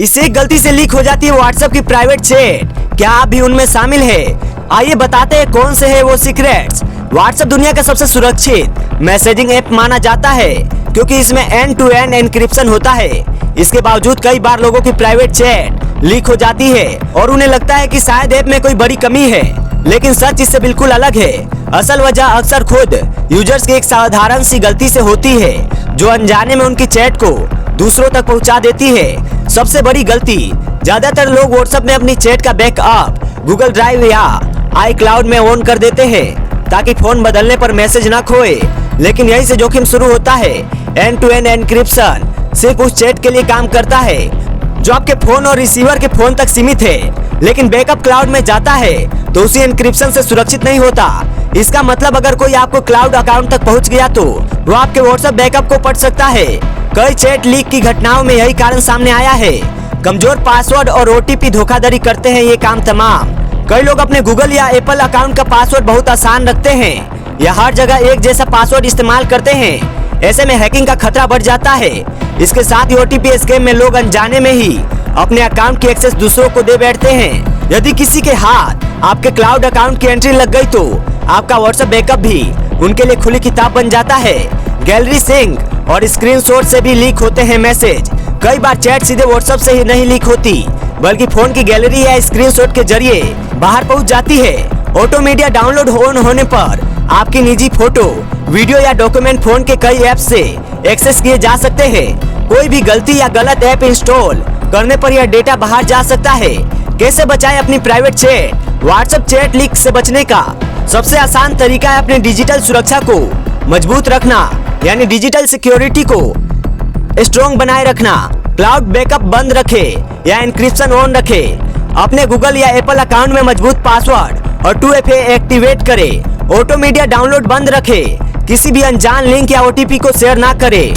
इससे गलती से लीक हो जाती है व्हाट्सएप की प्राइवेट चैट। क्या आप भी उनमें शामिल है? आइए बताते हैं कौन से है वो सीक्रेट्स। व्हाट्सएप दुनिया का सबसे सुरक्षित मैसेजिंग ऐप माना जाता है क्योंकि इसमें एंड टू एंड एन्क्रिप्शन होता है। इसके बावजूद कई बार लोगों की प्राइवेट चैट लीक हो जाती है और उन्हें लगता है कि शायद ऐप में कोई बड़ी कमी है, लेकिन सच इससे बिल्कुल अलग है। असल वजह अक्सर खुद यूजर्स की एक साधारण सी गलती से होती है जो अनजाने में उनकी चैट को दूसरों तक पहुंचा देती है। सबसे बड़ी गलती, ज्यादातर लोग व्हाट्सएप में अपनी चैट का बैकअप गूगल ड्राइव या iCloud में ऑन कर देते हैं ताकि फोन बदलने पर मैसेज न खोए, लेकिन यहीं से जोखिम शुरू होता है। एंड टू एंड एन्क्रिप्शन सिर्फ उस चैट के लिए काम करता है जो आपके फोन और रिसीवर के फोन तक सीमित है, लेकिन बैकअप क्लाउड में जाता है तो उसी एन्क्रिप्शन से सुरक्षित नहीं होता। इसका मतलब अगर कोई आपको क्लाउड अकाउंट तक पहुंच गया तो वो आपके व्हाट्सएप बैकअप को पढ़ सकता है। कई चैट लीक की घटनाओं में यही कारण सामने आया है। कमजोर पासवर्ड और OTP धोखाधड़ी करते हैं ये काम तमाम। कई लोग अपने गूगल या एप्पल अकाउंट का पासवर्ड बहुत आसान रखते हैं या हर जगह एक जैसा पासवर्ड इस्तेमाल करते हैं। ऐसे में हैकिंग का खतरा बढ़ जाता है। इसके साथ ही OTP स्कैम में लोग अनजाने में ही अपने अकाउंट की एक्सेस दूसरों को दे बैठते हैं। यदि किसी के हाथ आपके क्लाउड अकाउंट की एंट्री लग गई तो आपका व्हाट्सएप बैकअप भी उनके लिए खुली किताब बन जाता है। गैलरी सिंक और स्क्रीनशॉट से भी लीक होते हैं मैसेज। कई बार चैट सीधे व्हाट्सएप से ही नहीं लीक होती बल्कि फोन की गैलरी या स्क्रीनशॉट के जरिए बाहर पहुंच जाती है। ऑटो मीडिया डाउनलोड ऑन होने पर आपकी निजी फोटो, वीडियो या डॉक्यूमेंट फोन के कई ऐप से एक्सेस किए जा सकते हैं। कोई भी गलती या गलत ऐप इंस्टॉल करने पर यह डेटा बाहर जा सकता है। कैसे बचाएं अपनी private chat? WhatsApp chat leak से बचने का सबसे आसान तरीका है अपनी डिजिटल सुरक्षा को मजबूत रखना, यानी डिजिटल सिक्योरिटी को स्ट्रॉन्ग बनाए रखना। क्लाउड बैकअप बंद रखे या एन्क्रिप्शन ऑन रखे। अपने गूगल या एप्पल अकाउंट में मजबूत पासवर्ड और 2FA एक्टिवेट करे। ऑटो मीडिया डाउनलोड बंद रखे। किसी भी अनजान लिंक या OTP को शेयर ना करे।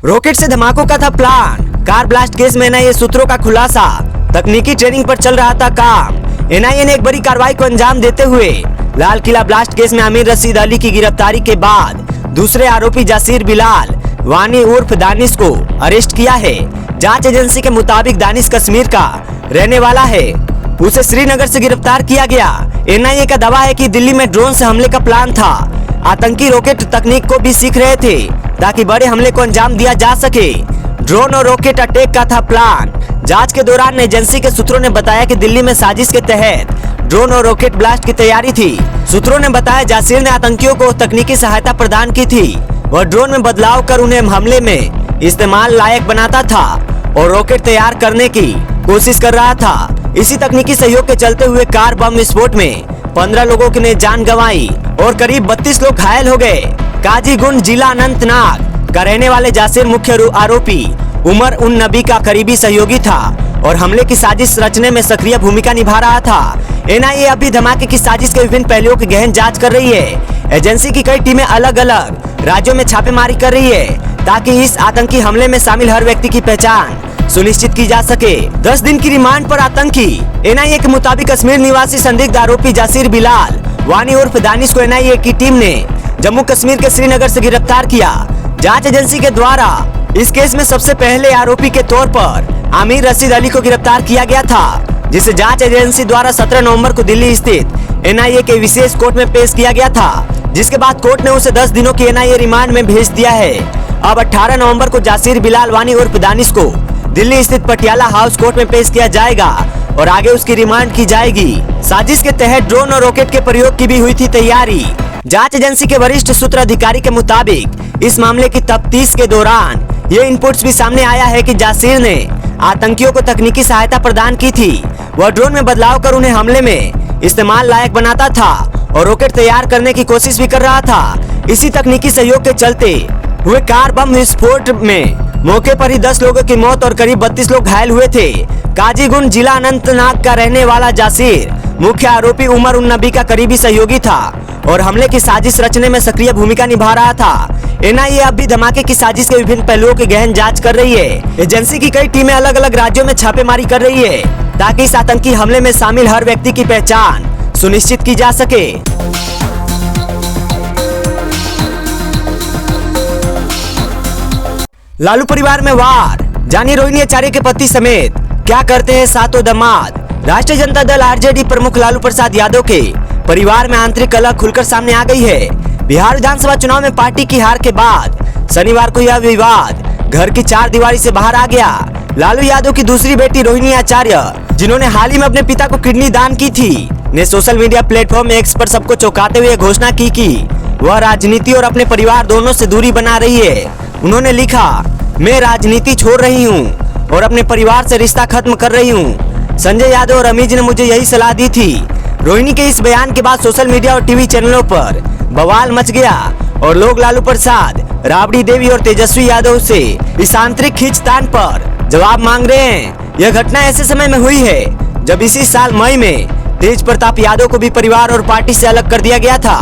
रॉकेट से धमाकों का था प्लान। कार ब्लास्ट केस में NIA सूत्रों का खुलासा। तकनीकी ट्रेनिंग पर चल रहा था काम। NIA ने एक बड़ी कार्रवाई को अंजाम देते हुए लाल किला ब्लास्ट केस में आमिर रशीद अली की गिरफ्तारी के बाद दूसरे आरोपी जासिर बिलाल वानी उर्फ दानिश को अरेस्ट किया है। जांच एजेंसी के मुताबिक दानिश कश्मीर का रहने वाला है। उसे श्रीनगर से गिरफ्तार किया गया। NIA का दावा है कि दिल्ली में ड्रोन से हमले का प्लान था। आतंकी रॉकेट तकनीक को भी सीख रहे थे ताकि बड़े हमले को अंजाम दिया जा सके। ड्रोन और रॉकेट अटैक का था प्लान। जांच के दौरान एजेंसी के सूत्रों ने बताया कि दिल्ली में साजिश के तहत ड्रोन और रॉकेट ब्लास्ट की तैयारी थी। सूत्रों ने बताया जासिर ने आतंकियों को तकनीकी सहायता प्रदान की थी। वह ड्रोन में बदलाव कर उन्हें हमले में इस्तेमाल लायक बनाता था और रॉकेट तैयार करने की कोशिश कर रहा था। इसी तकनीकी सहयोग के चलते हुए कार बम विस्फोट में 15 लोगों ने जान गंवाई और करीब 32 लोग घायल हो गए। काजीगुंड जिला अनंतनाग का रहने वाले जासिर मुख्य आरोपी उमर उन नबी का करीबी सहयोगी था और हमले की साजिश रचने में सक्रिय भूमिका निभा रहा था। NIA अभी धमाके की साजिश के विभिन्न पहलुओं की गहन जांच कर रही है। एजेंसी की कई टीमें अलग अलग राज्यों में छापेमारी कर रही है ताकि इस आतंकी हमले में शामिल हर व्यक्ति की पहचान सुनिश्चित की जा सके। 10 दिन की रिमांड पर आतंकी। NIA के मुताबिक कश्मीर निवासी संदिग्ध आरोपी जासिर बिलाल वानी उर्फ दानिश को NIA की टीम ने जम्मू कश्मीर के श्रीनगर से गिरफ्तार किया। जांच एजेंसी के द्वारा इस केस में सबसे पहले आरोपी के तौर पर आमिर रशीद अली को गिरफ्तार किया गया था, जिसे जांच एजेंसी द्वारा 17 नवंबर को दिल्ली स्थित NIA के विशेष कोर्ट में पेश किया गया था, जिसके बाद कोर्ट ने उसे 10 दिनों की NIA रिमांड में भेज दिया है। अब 18 नवंबर को जासिर बिलाल वानी उर्फ दानिश को दिल्ली स्थित पटियाला हाउस कोर्ट में पेश किया जाएगा और आगे उसकी रिमांड की जाएगी। साजिश के तहत ड्रोन और रॉकेट के प्रयोग की भी हुई थी तैयारी। जांच एजेंसी के वरिष्ठ सूत्र अधिकारी के मुताबिक इस मामले की तफ्तीश के दौरान ये इनपुट्स भी सामने आया है कि जासिर ने आतंकियों को तकनीकी सहायता प्रदान की थी। वह ड्रोन में बदलाव कर उन्हें हमले में इस्तेमाल लायक बनाता था और रॉकेट तैयार करने की कोशिश भी कर रहा था। इसी तकनीकी सहयोग के चलते हुए कार बम विस्फोट में मौके पर ही 10 लोगों की मौत और करीब 32 लोग घायल हुए थे। काजीगुंड जिला अनंतनाग का रहने वाला जासिर मुख्य आरोपी उमर उन नबी का करीबी सहयोगी था और हमले की साजिश रचने में सक्रिय भूमिका निभा रहा था। NIA अब भी धमाके की साजिश के विभिन्न पहलुओं की गहन जांच कर रही है। एजेंसी की कई टीमें अलग अलग राज्यों में छापेमारी कर रही है ताकि इस आतंकी हमले में शामिल हर व्यक्ति की पहचान सुनिश्चित की जा सके। लालू परिवार में वार, जानिए रोहिणी आचार्य के पति समेत क्या करते हैं सातों दामाद। राष्ट्रीय जनता दल आरजेडी प्रमुख लालू प्रसाद यादव के परिवार में आंतरिक कलह खुलकर सामने आ गई है। बिहार विधानसभा चुनाव में पार्टी की हार के बाद शनिवार को यह विवाद घर की चार दीवारी से बाहर आ गया। लालू यादव की दूसरी बेटी रोहिणी आचार्य, जिन्होंने हाल ही में अपने पिता को किडनी दान की थी, ने सोशल मीडिया प्लेटफॉर्म एक्स पर सबको चौंकाते हुए घोषणा की कि वह राजनीति और अपने परिवार दोनों से दूरी बना रही है। उन्होंने लिखा, मैं राजनीति छोड़ रही हूँ और अपने परिवार से रिश्ता खत्म कर रही हूँ। संजय यादव और अमीज ने मुझे यही सलाह दी थी। रोहिणी के इस बयान के बाद सोशल मीडिया और टीवी चैनलों पर बवाल मच गया और लोग लालू प्रसाद, राबड़ी देवी और तेजस्वी यादव से इस आंतरिक खींचतान पर जवाब मांग रहे हैं। यह घटना ऐसे समय में हुई है जब इसी साल मई में तेज प्रताप यादव को भी परिवार और पार्टी से अलग कर दिया गया था।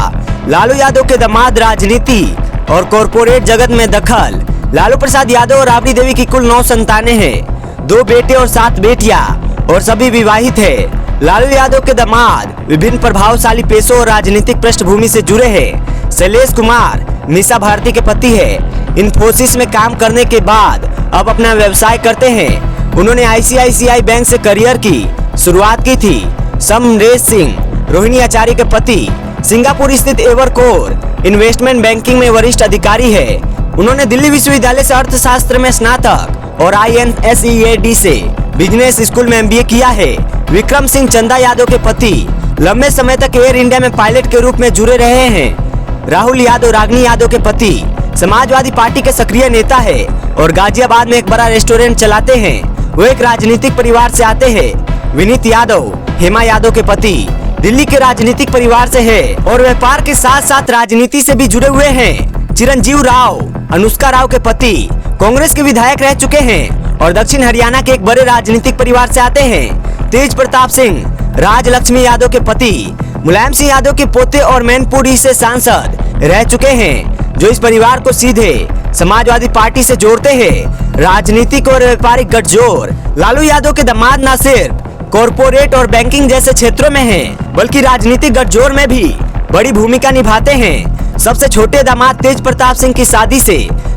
लालू यादव के दामाद राजनीति और कॉरपोरेट जगत में दखल। लालू प्रसाद यादव और राबड़ी देवी की कुल 9 संतानें हैं, 2 बेटे और 7 बेटियां और सभी विवाहित है। लालू यादव के दामाद विभिन्न प्रभावशाली पेशों और राजनीतिक पृष्ठभूमि से जुड़े हैं। शैलेश कुमार मीसा भारती के पति है। इन्फोसिस में काम करने के बाद अब अपना व्यवसाय करते हैं। उन्होंने आईसीआईसीआई बैंक से करियर की शुरुआत की थी। समरेश सिंह रोहिणी आचार्य के पति सिंगापुर स्थित एवरकोर इन्वेस्टमेंट बैंकिंग में वरिष्ठ अधिकारी है। उन्होंने दिल्ली विश्वविद्यालय से अर्थशास्त्र में स्नातक और INSEAD से बिजनेस स्कूल में MBA किया है। विक्रम सिंह चंदा यादव के पति लंबे समय तक एयर इंडिया में पायलट के रूप में जुड़े रहे हैं। राहुल यादव रागनी यादव के पति समाजवादी पार्टी के सक्रिय नेता है और गाजियाबाद में एक बड़ा रेस्टोरेंट चलाते हैं। वो एक राजनीतिक परिवार से आते हैं। विनीत यादव हेमा यादव के पति दिल्ली के राजनीतिक परिवार से है और व्यापार के साथ साथ राजनीति से भी जुड़े हुए हैं। चिरंजीव राव अनुष्का राव के पति कांग्रेस के विधायक रह चुके हैं और दक्षिण हरियाणा के एक बड़े राजनीतिक परिवार से आते हैं। तेज प्रताप सिंह राजलक्ष्मी यादव के पति मुलायम सिंह यादव के पोते और मैनपुरी से सांसद रह चुके हैं, जो इस परिवार को सीधे समाजवादी पार्टी से जोड़ते हैं। राजनीतिक और व्यापारिक गठजोड़। लालू यादव के दामाद न सिर्फ कॉरपोरेट और बैंकिंग जैसे क्षेत्रों में हैं, बल्कि राजनीतिक गठजोड़ में भी बड़ी भूमिका निभाते हैं। सबसे छोटे दामाद तेज प्रताप सिंह की शादी से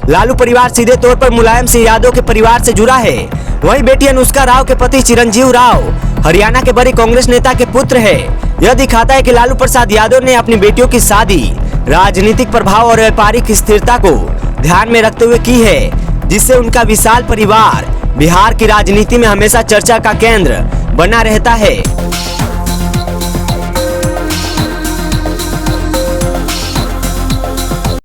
लालू परिवार सीधे तौर पर मुलायम सिंह यादव के परिवार से जुड़ा है। वहीं बेटी अनुष्का राव के पति चिरंजीव राव हरियाणा के बड़े कांग्रेस नेता के पुत्र है। यह दिखाता है कि लालू प्रसाद यादव ने अपनी बेटियों की शादी राजनीतिक प्रभाव और व्यापारिक स्थिरता को ध्यान में रखते हुए की है, जिससे उनका विशाल परिवार बिहार की राजनीति में हमेशा चर्चा का केंद्र बना रहता है।